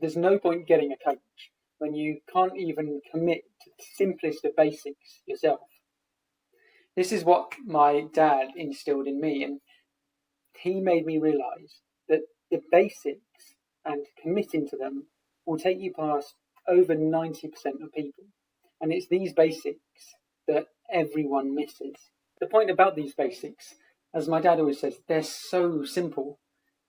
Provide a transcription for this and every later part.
There's no point getting a coach when you can't even commit to the simplest of basics yourself. This is what my dad instilled in me, and he made me realise that the basics and committing to them will take you past over 90% of people. And it's these basics that everyone misses. The point about these basics, as my dad always says, they're so simple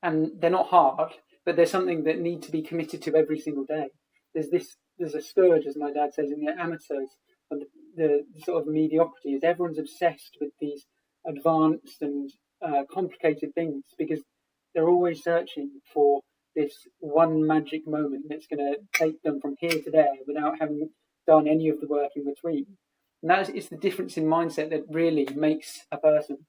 and they're not hard, but they're something that need to be committed to every single day. There's a scourge, as my dad says, in the amateurs of the sort of mediocrity, is everyone's obsessed with these advanced and complicated things because they're always searching for this one magic moment that's going to take them from here to there without having done any of the work in between. And it's the difference in mindset that really makes a person.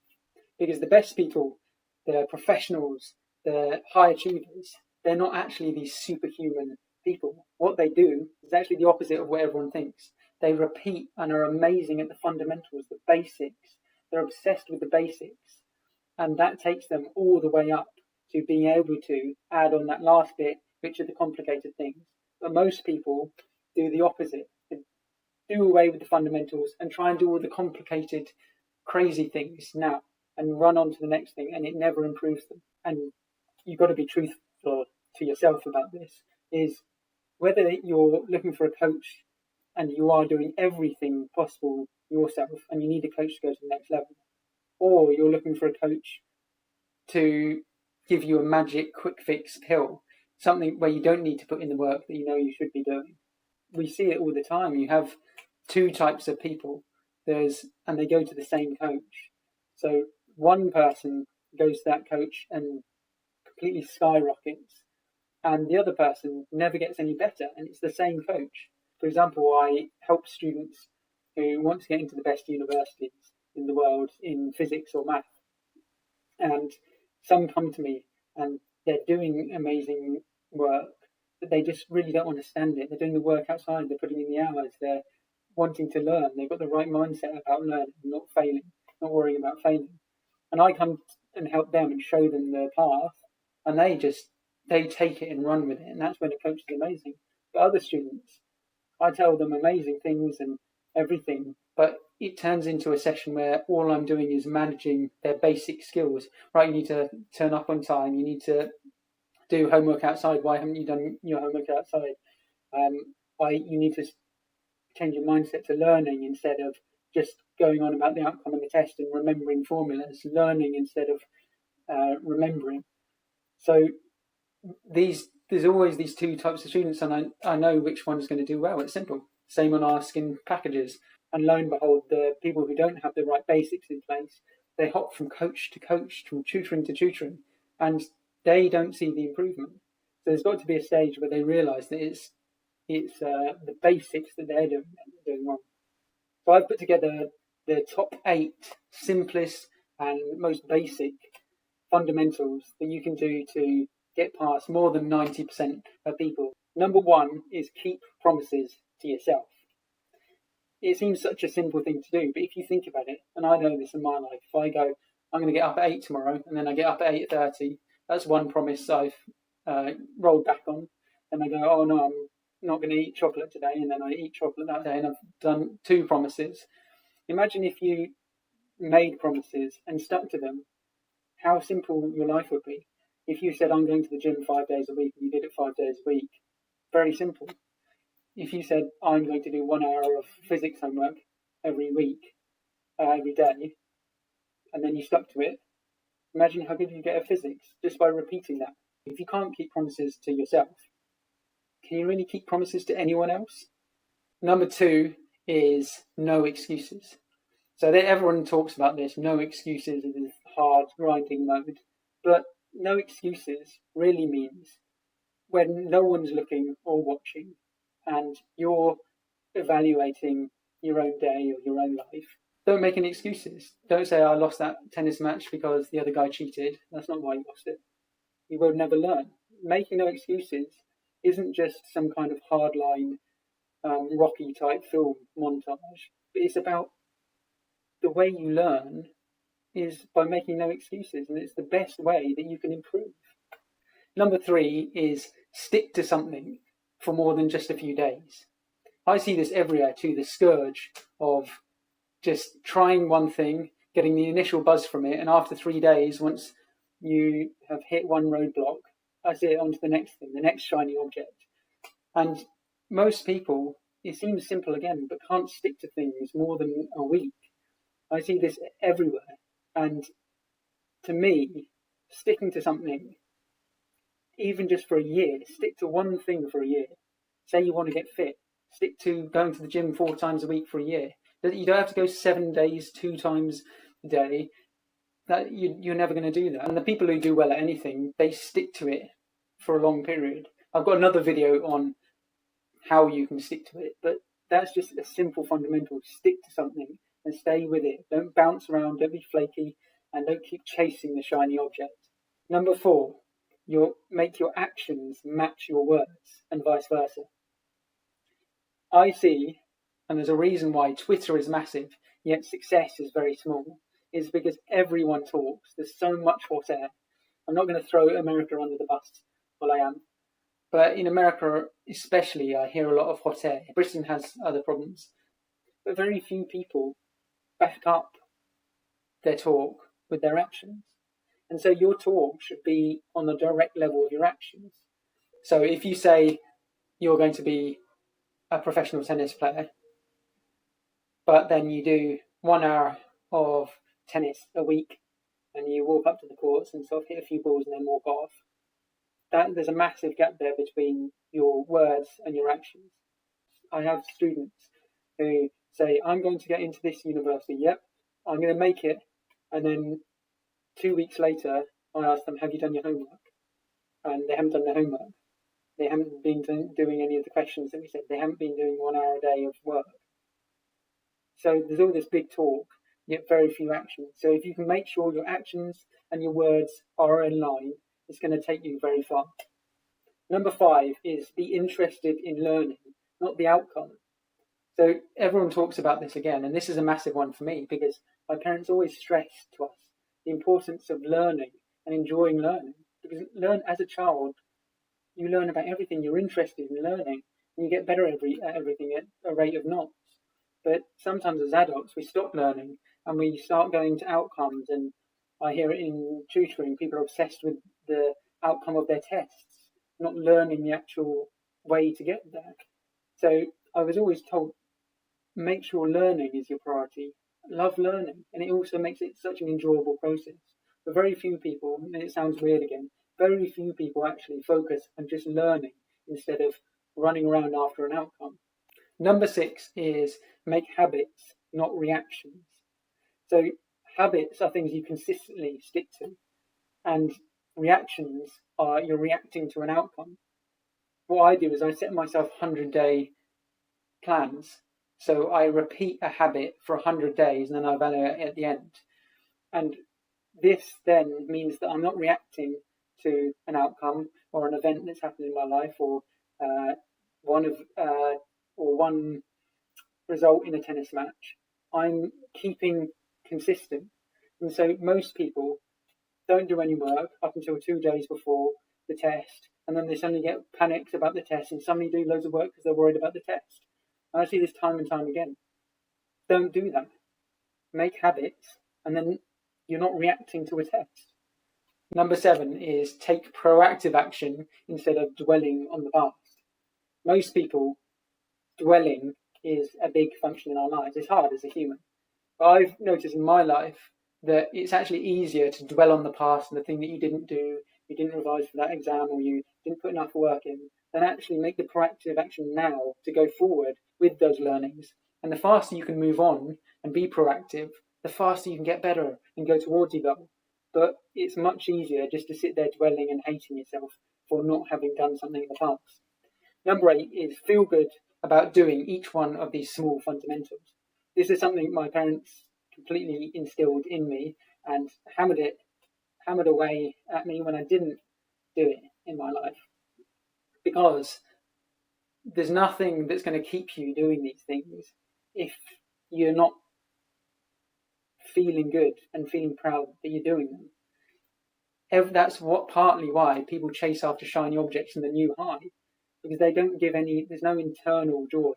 Because the best people, the professionals, the high achievers, they're not actually these superhuman people. What they do is actually the opposite of what everyone thinks. They repeat and are amazing at the fundamentals, the basics. They're obsessed with the basics. And that takes them all the way up to being able to add on that last bit, which are the complicated things. But most people do the opposite. They do away with the fundamentals and try and do all the complicated, crazy things now and run on to the next thing, and it never improves them. And you've got to be truthful to yourself about this, is whether you're looking for a coach and you are doing everything possible yourself and you need a coach to go to the next level, or you're looking for a coach to give you a magic quick fix pill, something where you don't need to put in the work that you know you should be doing. We see it all the time. You have two types of people, and they go to the same coach. So one person goes to that coach and completely skyrockets, and the other person never gets any better, and it's the same coach. For example, I help students who want to get into the best universities in the world in physics or math. And some come to me and they're doing amazing work, but they just really don't understand it. They're doing the work outside, they're putting in the hours, they're wanting to learn, they've got the right mindset about learning, not failing, not worrying about failing. And I come and help them and show them the path, and they take it and run with it, and that's when a coach is amazing. But other students, I tell them amazing things and everything, but it turns into a session where all I'm doing is managing their basic skills. Right, you need to turn up on time, you need to do homework outside. Why haven't you done your homework outside? You need to change your mindset to learning instead of just going on about the outcome of the test and remembering formulas, learning instead of remembering. So there's always these two types of students, and I know which one's going to do well. It's simple. Same on our skin packages. And lo and behold, the people who don't have the right basics in place, they hop from coach to coach, from tutoring to tutoring, and they don't see the improvement. So there's got to be a stage where they realise that it's the basics that they're doing wrong. So I've put together the top 8 simplest and most basic fundamentals that you can do to get past more than 90% of people. Number 1 is keep promises to yourself. It seems such a simple thing to do, but if you think about it, and I know this in my life, if I go, I'm going to get up at 8 tomorrow, and then I get up at 8:30, that's one promise I've rolled back on. And I go, oh no, I'm not going to eat chocolate today, and then I eat chocolate that day, and I've done 2 promises. Imagine if you made promises and stuck to them, how simple your life would be. If you said, I'm going to the gym 5 days a week, and you did it 5 days a week, very simple. If you said, I'm going to do 1 hour of physics homework every week, every day, and then you stuck to it, imagine how good you get at physics just by repeating that. If you can't keep promises to yourself, can you really keep promises to anyone else? Number 2 is no excuses. So everyone talks about this, no excuses in this hard grinding mode. But no excuses really means when no one's looking or watching and you're evaluating your own day or your own life, don't make any excuses. Don't say, I lost that tennis match because the other guy cheated. That's not why you lost it. You will never learn. Making no excuses isn't just some kind of hardline Rocky type film montage, but it's about the way you learn is by making no excuses, and it's the best way that you can improve. Number 3 is stick to something for more than just a few days. I see this everywhere too, the scourge of just trying one thing, getting the initial buzz from it, and after 3 days, once you have hit one roadblock, I see it onto the next thing, the next shiny object. And most people, it seems simple again, but can't stick to things more than a week. I see this everywhere. And to me, sticking to something, even just for a year, stick to one thing for a year. Say you want to get fit, stick to going to the gym 4 times a week for a year. You don't have to go 7 days, 2 times a day. That you're never going to do that. And the people who do well at anything, they stick to it for a long period. I've got another video on how you can stick to it, but that's just a simple fundamental. Stick to something and stay with it. Don't bounce around, don't be flaky, and don't keep chasing the shiny object. Number 4, make your actions match your words, and vice versa. I see, and there's a reason why Twitter is massive, yet success is very small, is because everyone talks. There's so much hot air. I'm not going to throw America under the bus, well, I am. But in America especially, I hear a lot of hot air. Britain has other problems. But very few people back up their talk with their actions. And so your talk should be on the direct level of your actions. So if you say you're going to be a professional tennis player, but then you do 1 hour of tennis a week and you walk up to the courts and sort of hit a few balls and then walk off, there's a massive gap there between your words and your actions. I have students who say, I'm going to get into this university, yep, I'm going to make it, and then 2 weeks later, I ask them, have you done your homework? And they haven't done their homework. They haven't been doing any of the questions that we said. They haven't been doing 1 hour a day of work. So there's all this big talk, yet very few actions. So if you can make sure your actions and your words are in line, it's going to take you very far. Number 5 is be interested in learning, not the outcome. So everyone talks about this again, and this is a massive one for me because my parents always stressed to us the importance of learning and enjoying learning. Because as a child, you learn about everything. You're interested in learning, and you get better at everything at a rate of knots. But sometimes as adults, we stop learning and we start going to outcomes. And I hear it in tutoring, people are obsessed with the outcome of their tests, not learning the actual way to get there. So I was always told, make sure learning is your priority. Love learning, and it also makes it such an enjoyable process. But very few people, and it sounds weird again, very few people actually focus on just learning instead of running around after an outcome. Number 6 is make habits, not reactions. So habits are things you consistently stick to, and reactions are you're reacting to an outcome. What I do is I set myself 100-day plans. So I repeat a habit for 100 days and then I evaluate it at the end. And this then means that I'm not reacting to an outcome or an event that's happened in my life or one result in a tennis match. I'm keeping consistent. And so most people don't do any work up until 2 days before the test, and then they suddenly get panicked about the test and suddenly do loads of work because they're worried about the test. And I see this time and time again. Don't do that. Make habits, and then you're not reacting to a test. Number 7 is take proactive action instead of dwelling on the past. Most people, dwelling is a big function in our lives. It's hard as a human. But I've noticed in my life that it's actually easier to dwell on the past and the thing that you didn't do, you didn't revise for that exam, or you didn't put enough work in, than actually make the proactive action now to go forward with those learnings. And the faster you can move on and be proactive, the faster you can get better and go towards your goal. But it's much easier just to sit there dwelling and hating yourself for not having done something in the past. Number 8 is feel good about doing each one of these small fundamentals. This is something my parents completely instilled in me and hammered away at me when I didn't do it in my life. Because there's nothing that's going to keep you doing these things if you're not feeling good and feeling proud that you're doing them. That's partly why people chase after shiny objects and the new high, because they don't give there's no internal joy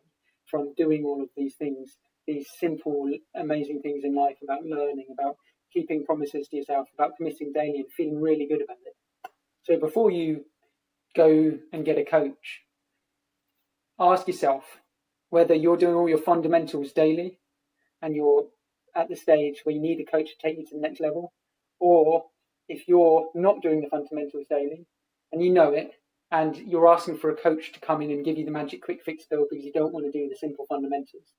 from doing all of these things, these simple, amazing things in life, about learning, about keeping promises to yourself, about committing daily and feeling really good about it. So before you go and get a coach, ask yourself whether you're doing all your fundamentals daily and you're at the stage where you need a coach to take you to the next level, or if you're not doing the fundamentals daily and you know it, and you're asking for a coach to come in and give you the magic quick fix pill because you don't want to do the simple fundamentals.